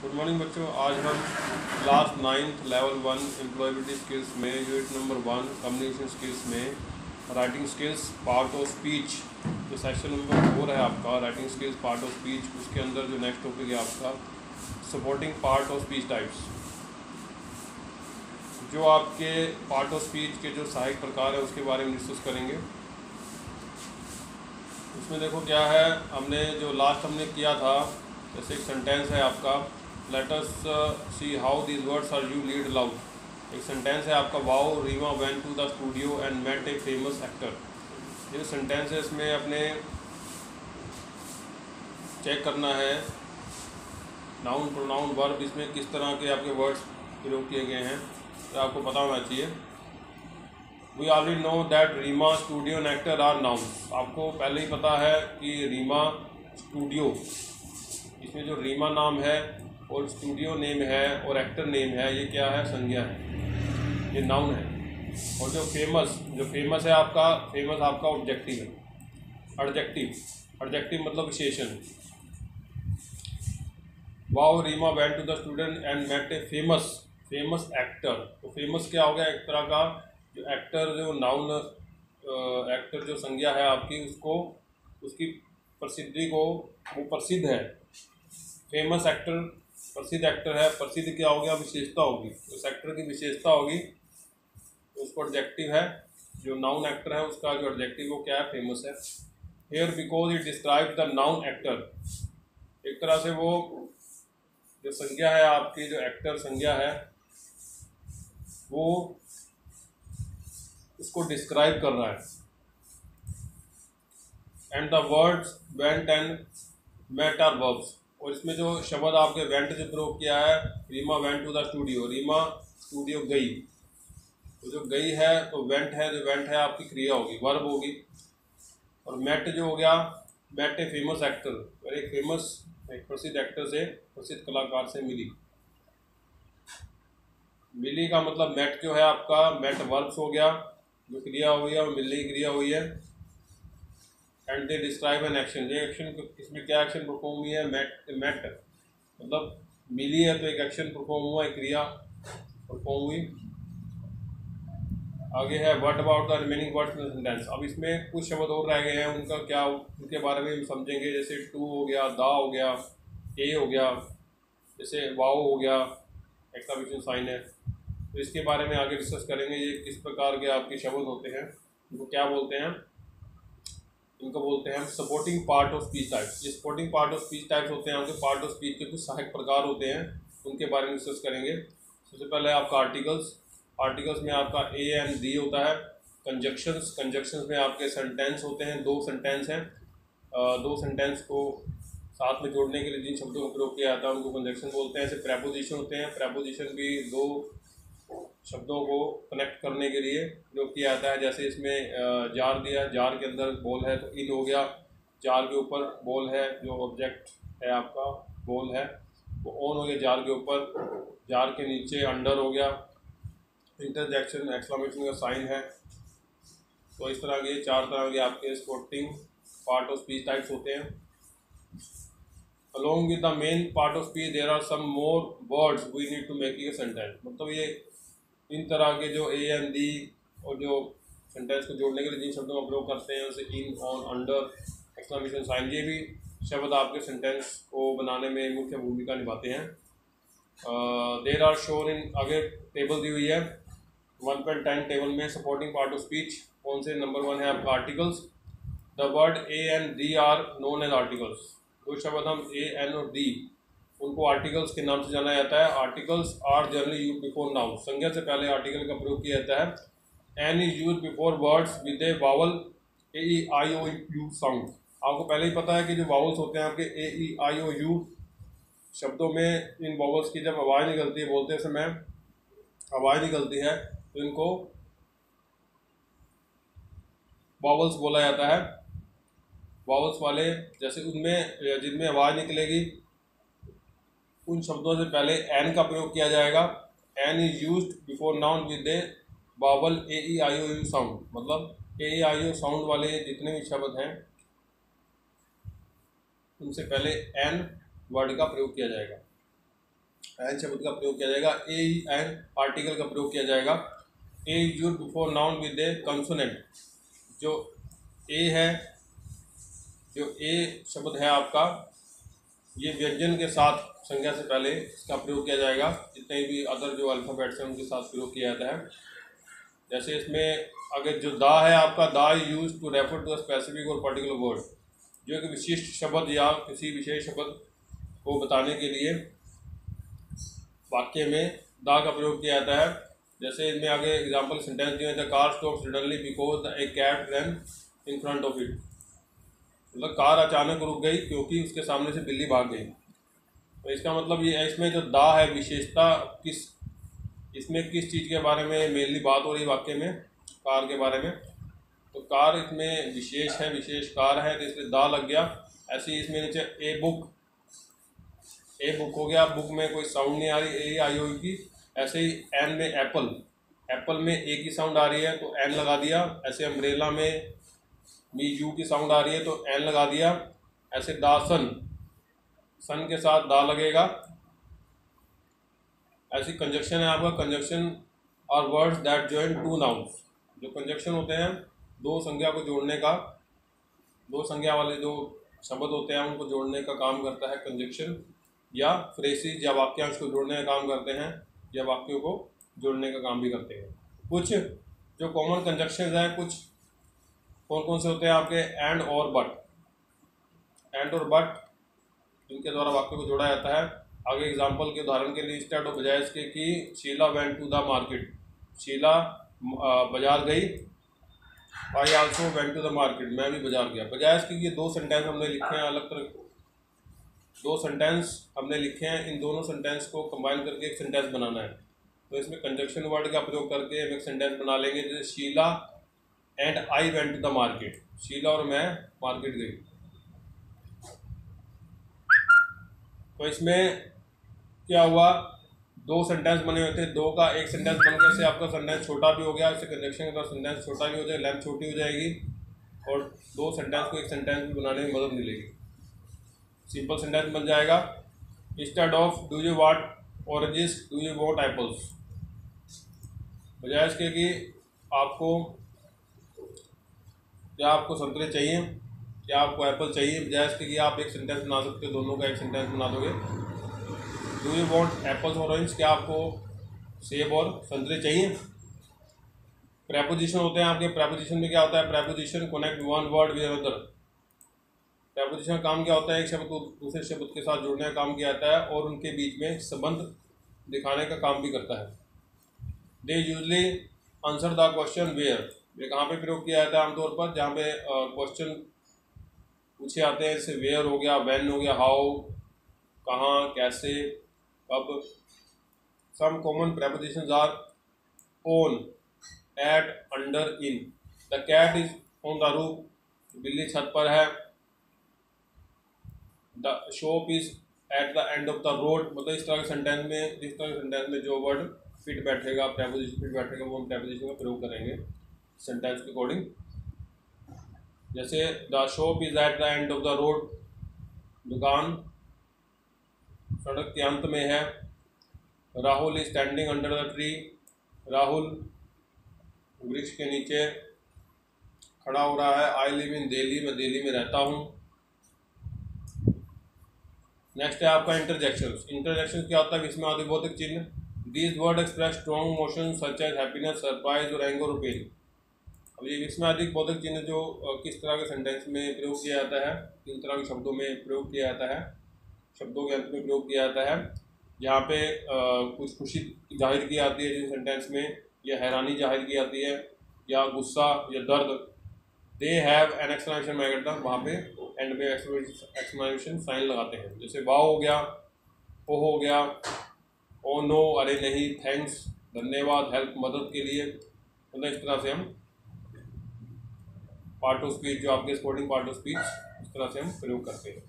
Good morning बच्चों। आज हम class 9th level 1 employability skills में यूनिट नंबर 1 कम्युनिकेशन स्किल्स में writing skills part of speech जो सेक्शन नंबर 4 है आपका writing skills part of speech, उसके अंदर जो नेक्स्ट टॉपिक है आपका supporting part of speech types. जो आपके पार्ट ऑफ स्पीच के जो सहायक प्रकार है उसके बारे में डिस्कस करेंगे। उसमें देखो क्या है, हमने जो लास्ट हमने किया था, जैसे एक सेंटेंस है आपका let us see how these words are you read loud. एक सेंटेंस है आपका wow Reema went to the studio and met a famous actor. ये सेंटेंस है, इसमें अपने चेक करना है नाउन प्रोनाउन वर्ब इसमें किस तरह के आपके वर्ड्स प्रयोग किए गए हैं, तो आपको पता होना चाहिए। We already know that Reema studio and actor are nouns. आपको पहले ही पता है कि रीमा स्टूडियो, इसमें जो रीमा नाम है और स्टूडियो नेम है और एक्टर नेम है, ये क्या है, संज्ञा है, ये नाउन है। और जो फेमस है आपका, फेमस आपका ऑब्जेक्टिव है, एडजेक्टिव मतलब विशेषण। Wow Reema went to the student and met a famous actor. तो फेमस क्या हो गया, एक तरह का जो एक्टर, जो नाउन एक्टर जो संज्ञा है आपकी, उसको उसकी प्रसिद्धि को, वो प्रसिद्ध है। फेमस एक्टर प्रसिद्ध एक्टर है, प्रसिद्ध क्या हो गया, विशेषता होगी, उस एक्टर की विशेषता होगी, तो उसको एडजेक्टिव है। जो नाउन एक्टर है उसका जो एडजेक्टिव वो क्या है, फेमस है। Here because it describe the noun actor. एक तरह से वो जो संज्ञा है आपकी, जो एक्टर संज्ञा है, वो उसको डिस्क्राइब कर रहा है। And the words went and met are verbs. और इसमें जो शब्द आपके वेंट से प्रयोग किया है, Reema went to the studio, Reema studio गई, तो जो गई है तो वेंट है, जो वेंट है आपकी क्रिया होगी, वर्ब होगी। और मेट जो हो गया, मेट ए फेमस एक्टर, और एक प्रसिद्ध एक्टर से, प्रसिद्ध कलाकार से मिली का मतलब मेट जो है आपका, मेट वर्ब्स हो गया, जो क्रिया हुई है और मिलने की क्रिया हुई है। And they describe an action, जो एक्शन, इसमें क्या एक्शन परफॉर्म हुई है, मेट मतलब मिली है तो एक एक्शन परफॉर्म हुआ, एक क्रिया परफॉर्म हुई। आगे है what about the remaining words in sentence. अब इसमें कुछ शब्द और रह गए हैं, उनका क्या, उनके बारे में हम समझेंगे। जैसे टू हो गया, दा हो गया, ए हो गया, जैसे वाओ हो गया, एक्सक्लेमेशन साइन है, तो इसके बारे में आगे डिस्कस करेंगे। ये किस प्रकार के आपके शब्द होते हैं, इनको क्या बोलते हैं, इनको बोलते हैं supporting part of speech types. ये supporting part of speech types होते हैं, आपके पार्ट ऑफ स्पीच के कुछ सहायक प्रकार होते हैं, उनके बारे में डिस्कस करेंगे। सबसे पहले आपका आर्टिकल्स में आपका ए एंड दी होता है। कंजक्शंस में आपके सेंटेंस होते हैं, दो सेंटेंस हैं, दो सेंटेंस को साथ में जोड़ने के लिए जिन शब्दों का प्रयोग किया जाता है उनको कंजक्शन बोलते हैं। ऐसे प्रेपोजिशन होते हैं, प्रेपोजिशन भी दो शब्दों को कनेक्ट करने के लिए प्रयोग किया जाता है। जैसे इसमें जार दिया, जार के अंदर बॉल है तो इन हो गया, जार के ऊपर बॉल है, जो ऑब्जेक्ट है आपका बॉल है वो ऑन हो गया जार के ऊपर, जार के नीचे अंडर हो गया, इंटरजेक्शन एक्सक्लेमेशन का साइन है। तो इस तरह के चार तरह के आपके supporting part of speech types होते हैं। Along with the main part of speech there are some more words we need to make a sentence। मतलब ये इन तरह के जो ए एंड दी और जो सेंटेंस को जोड़ने के लिए जिन शब्दों का प्रयोग करते हैं, जैसे इन, ऑन, अंडर, एक्सक्लेमेशन साइन, ये भी शब्द आपके सेंटेंस को बनाने में मुख्य भूमिका निभाते हैं। देर आर शोन इन, आगे टेबल दी हुई है 1.10 टेबल में सपोर्टिंग पार्ट ऑफ स्पीच। कौन से, नंबर 1 है आपका articles. The word a and the are known as articles. दो शब्द हम ए, एन और डी, उनको आर्टिकल्स के नाम से जाना जाता है। Articles are generally use before noun, संज्ञा से पहले आर्टिकल का प्रयोग किया जाता है। An is use before words with a vowel A E I O U sound. आपको पहले ही पता है कि जो वावल्स होते हैं आपके ए ई आई ओ यू शब्दों में, इन वावल्स की जब आवाज़ निकलती है, बोलते समय आवाज़ निकलती है, तो इनको वावल्स बोला जाता है। वावल्स वाले, जैसे उनमें जिनमें आवाज़ निकलेगी उन शब्दों से पहले एन का प्रयोग किया जाएगा। An is used before noun with a vowel A E I O U sound. मतलब A E I O sound वाले जितने भी शब्द हैं उनसे पहले एन वर्ड का प्रयोग किया जाएगा। एन शब्द का प्रयोग किया जाएगा। ए एन आर्टिकल का प्रयोग किया जाएगा। A used before noun with a consonant. जो ए है, जो ए शब्द है आपका, ये व्यंजन के साथ संज्ञा से पहले इसका प्रयोग किया जाएगा। जितने भी अदर जो अल्फ़ाबेट्स हैं उनके साथ प्रयोग किया जाता है। जैसे इसमें अगर जो दा है आपका, the use to refer to a specific और पर्टिकुलर वर्ड, जो एक विशिष्ट शब्द या किसी विशेष शब्द को बताने के लिए वाक्य में दा का प्रयोग किया जाता है। जैसे इनमें आगे एग्जांपल सेंटेंस दिए the car stop suddenly because a cat run in front of it. मतलब कार अचानक रुक गई क्योंकि उसके सामने से बिल्ली भाग गई। तो इसका मतलब ये है, इसमें जो दा है विशेषता इसमें किस चीज़ के बारे में मेनली बात हो रही है वाक्य में, कार के बारे में। तो कार इसमें विशेष है, विशेष कार है, तो इसलिए दा लग गया। ऐसे ही इसमें नीचे ए बुक हो गया, बुक में कोई साउंड नहीं आ रही, ए आई होगी। ऐसे ही एन में एप्पल में ए की साउंड आ रही है तो एन लगा दिया। ऐसे अम्ब्रेला में भी यू की साउंड आ रही है तो एन लगा दिया। ऐसे दा सन के साथ दा लगेगा। ऐसी कंजक्शन है आपका, कंजक्शन और words that join two nouns. जो कंजक्शन होते हैं दो संज्ञा को जोड़ने का, दो संज्ञा वाले जो शब्द होते हैं उनको जोड़ने का काम करता है कंजक्शन, या फ्रेसिस या वाक्यांश को जोड़ने का काम करते हैं, या वाक्यों को जोड़ने का काम भी करते हैं। कुछ जो कॉमन कंजक्शन हैं, कुछ कौन कौन से होते हैं आपके, एंड और बट। एंड और बट इनके द्वारा वाक्य को जोड़ा जाता है। आगे एग्जांपल के उदाहरण के लिए स्टार्ट हो बजाय इसके कि Sheela went to the market, Sheela बाजार गई। I also went to the market, मैं भी बाजार गया। बजाय इसके ये दो सेंटेंस हमने लिखे हैं, अलग तरह दो सेंटेंस हमने लिखे हैं। इन दोनों सेंटेंस को कंबाइन करके एक सेंटेंस बनाना है। तो इसमें कंजक्शन वर्ड का प्रयोग करके हम एक सेंटेंस बना लेंगे। जैसे Sheela and I went to the market, Sheela और मैं मार्केट गई। तो इसमें क्या हुआ, दो सेंटेंस बने हुए थे, दो का एक सेंटेंस बन गया। इससे आपका सेंटेंस छोटा भी हो गया, इससे कंजक्शन के साथ सेंटेंस छोटा भी हो जाएगा, लेंथ छोटी हो जाएगी और दो सेंटेंस को एक सेंटेंस में बनाने में मदद मिलेगी। सिंपल सेंटेंस बन जाएगा। Instead of do you want oranges do you want apples. बजाय इसके कि आपको क्या आपको संतरे चाहिए, क्या आपको एप्पल चाहिए, बजाय इसके कि आप एक सेंटेंस बना सकते हो, दोनों का एक सेंटेंस बना दोगे। डू यू वांट एप्पल्स और ऑरेंज, क्या आपको सेब और संतरे चाहिए। प्रेपोजिशन होते हैं आपके, प्रेपोजिशन में क्या होता है, preposition connect one word with another. Preposition का काम क्या होता है, एक शब्द को दूसरे शब्द के साथ जोड़ने का काम किया जाता है और उनके बीच में संबंध दिखाने का काम भी करता है। They usually answer the question where, ये कहाँ पे प्रयोग किया जाता है आमतौर पर, जहाँ पे क्वेश्चन पूछे आते हैं। जैसे वेयर हो गया, व्हेन हो गया, हाउ कहाँ, कैसे, कब। Some common prepositions are on, at, under, in. The cat is on the roof, बिल्ली छत पर है। The shop is at the end of the road. मतलब इस तरह के सेंटेंस में, जिस तरह के सेंटेंस में जो वर्ड फिट बैठेगा, प्रेपोजिशन फिट बैठेगा, वो हम प्रेपोजिशन का प्रयोग करेंगे सेंटेंस के अकॉर्डिंग। जैसे the shop is at the end of the road, दुकान सड़क के अंत में है। Rahul is standing under the tree, Rahul वृक्ष के नीचे खड़ा हो रहा है। आई लिव इन दिल्ली, मैं दिल्ली में रहता हूँ। नेक्स्ट है आपका इंटरजेक्शंस। इंटरजेक्शंस क्या होता है, इसमें आते बोधक चिन्ह। These word express strong emotion such as happiness, surprise और एंगर और पेन। अब ये इसमें अधिक बोधक चिन्ह जो किस तरह के सेंटेंस में प्रयोग किया जाता है, किन तरह के शब्दों में प्रयोग किया जाता है, शब्दों के अंत में प्रयोग किया जाता है। यहाँ पे कुछ खुशी जाहिर की जाती है जिस सेंटेंस में, या हैरानी जाहिर की जाती है, या गुस्सा या दर्द। They have an exclamation mark at the, वहाँ पे एंड में एक्सक्लेमेशन साइन लगाते हैं। जैसे वाओ हो गया, ओ हो गया, ओ नो अरे नहीं, थैंक्स धन्यवाद, हेल्प मदद के लिए। मतलब इस तरह से हम पार्ट ऑफ स्पीच, जो आपके स्पोर्टिंग पार्ट ऑफ स्पीच, इस तरह से हम प्रयोग करते हैं।